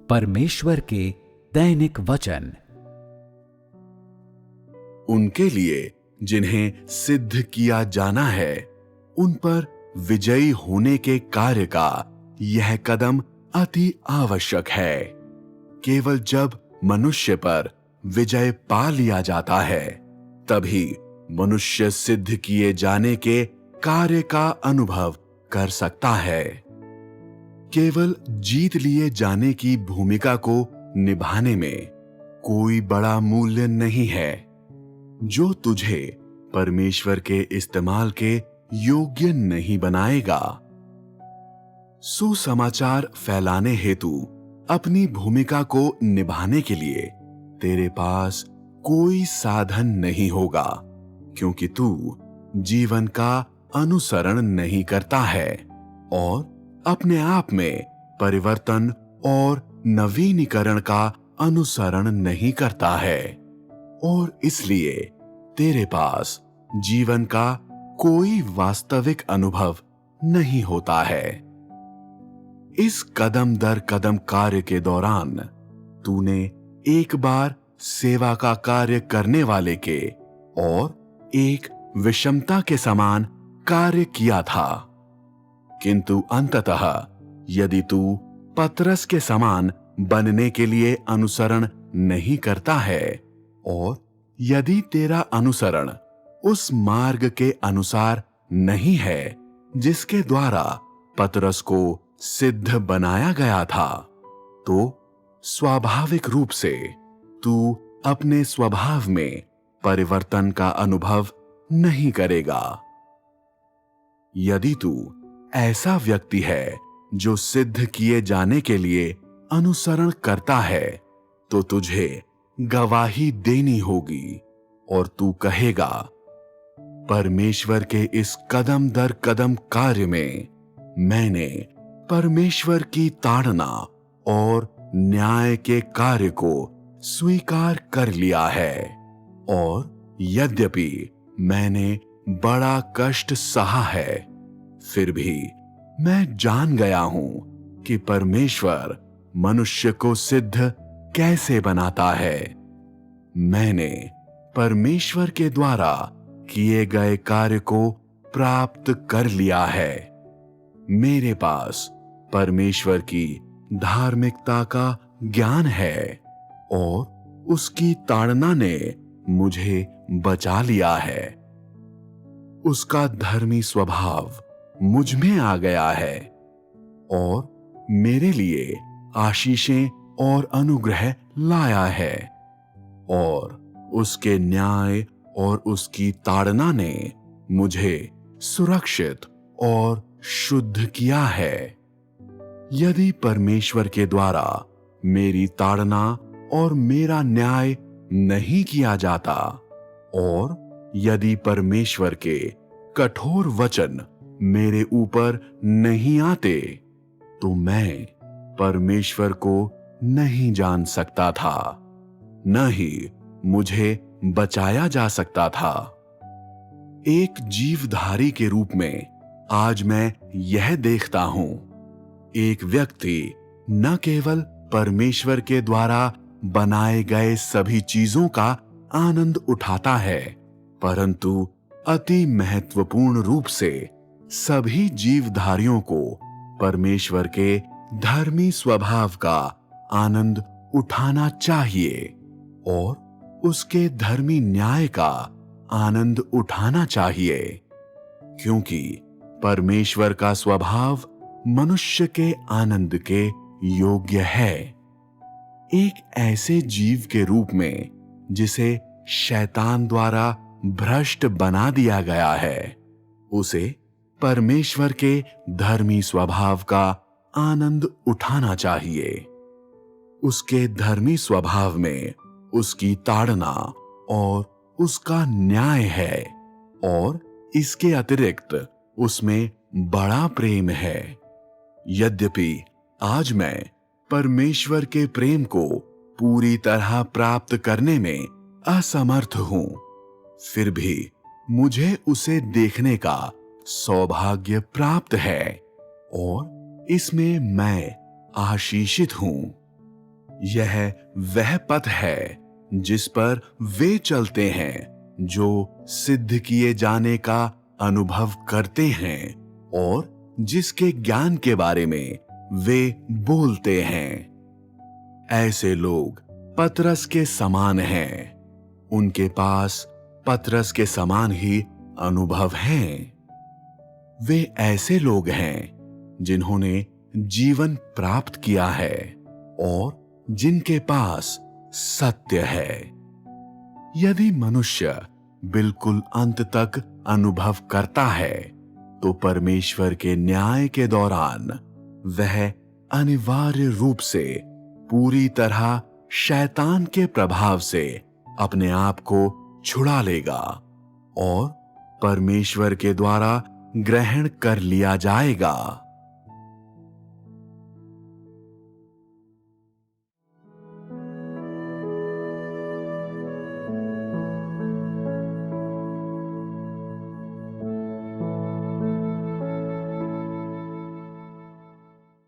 परमेश्वर के दैनिक वचन। उनके लिए जिन्हें सिद्ध किया जाना है, उन पर विजयी होने के कार्य का यह कदम अति आवश्यक है। केवल जब मनुष्य पर विजय पा लिया जाता है, तभी मनुष्य सिद्ध किए जाने के कार्य का अनुभव कर सकता है। केवल जीत लिए जाने की भूमिका को निभाने में कोई बड़ा मूल्य नहीं है, जो तुझे परमेश्वर के इस्तेमाल के योग्य नहीं बनाएगा। सुसमाचार फैलाने हेतु अपनी भूमिका को निभाने के लिए तेरे पास कोई साधन नहीं होगा, क्योंकि तू जीवन का अनुसरण नहीं करता है और अपने आप में परिवर्तन और नवीनीकरण का अनुसरण नहीं करता है, और इसलिए तेरे पास जीवन का कोई वास्तविक अनुभव नहीं होता है। इस कदम दर कदम कार्य के दौरान तूने एक बार सेवा का कार्य करने वाले के और एक विषमता के समान कार्य किया था, किंतु अंततः यदि तू पतरस के समान बनने के लिए अनुसरण नहीं करता है, और यदि तेरा अनुसरण उस मार्ग के अनुसार नहीं है जिसके द्वारा पतरस को सिद्ध बनाया गया था, तो स्वाभाविक रूप से तू अपने स्वभाव में परिवर्तन का अनुभव नहीं करेगा। यदि तू ऐसा व्यक्ति है जो सिद्ध किए जाने के लिए अनुसरण करता है, तो तुझे गवाही देनी होगी और तू कहेगा, परमेश्वर के इस कदम दर कदम कार्य में मैंने परमेश्वर की ताड़ना और न्याय के कार्य को स्वीकार कर लिया है, और यद्यपि मैंने बड़ा कष्ट सहा है, फिर भी मैं जान गया हूं कि परमेश्वर मनुष्य को सिद्ध कैसे बनाता है। मैंने परमेश्वर के द्वारा किए गए कार्य को प्राप्त कर लिया है। मेरे पास परमेश्वर की धार्मिकता का ज्ञान है, और उसकी ताड़ना ने मुझे बचा लिया है। उसका धर्मी स्वभाव मुझ में आ गया है और मेरे लिए आशीषें और अनुग्रह लाया है, और उसके न्याय और उसकी ताड़ना ने मुझे सुरक्षित और शुद्ध किया है। यदि परमेश्वर के द्वारा मेरी ताड़ना और मेरा न्याय नहीं किया जाता, और यदि परमेश्वर के कठोर वचन मेरे ऊपर नहीं आते, तो मैं परमेश्वर को नहीं जान सकता था, न ही मुझे बचाया जा सकता था। एक जीवधारी के रूप में आज मैं यह देखता हूं, एक व्यक्ति न केवल परमेश्वर के द्वारा बनाए गए सभी चीजों का आनंद उठाता है, परंतु अति महत्वपूर्ण रूप से सभी जीवधारियों को परमेश्वर के धर्मी स्वभाव का आनंद उठाना चाहिए और उसके धर्मी न्याय का आनंद उठाना चाहिए, क्योंकि परमेश्वर का स्वभाव मनुष्य के आनंद के योग्य है। एक ऐसे जीव के रूप में जिसे शैतान द्वारा भ्रष्ट बना दिया गया है, उसे परमेश्वर के धर्मी स्वभाव का आनंद उठाना चाहिए। उसके धर्मी स्वभाव में उसकी ताड़ना और उसका न्याय है, और इसके अतिरिक्त उसमें बड़ा प्रेम है। यद्यपि आज मैं परमेश्वर के प्रेम को पूरी तरह प्राप्त करने में असमर्थ हूं, फिर भी मुझे उसे देखने का सौभाग्य प्राप्त है, और इसमें मैं आशीषित हूं। यह वह पथ है जिस पर वे चलते हैं जो सिद्ध किए जाने का अनुभव करते हैं और जिसके ज्ञान के बारे में वे बोलते हैं। ऐसे लोग पतरस के समान हैं। उनके पास पतरस के समान ही अनुभव हैं। वे ऐसे लोग हैं जिन्होंने जीवन प्राप्त किया है और जिनके पास सत्य है। यदि मनुष्य बिल्कुल अंत तक अनुभव करता है तो परमेश्वर के न्याय के दौरान वह अनिवार्य रूप से पूरी तरह शैतान के प्रभाव से अपने आप को छुड़ा लेगा और परमेश्वर के द्वारा ग्रहण कर लिया जाएगा।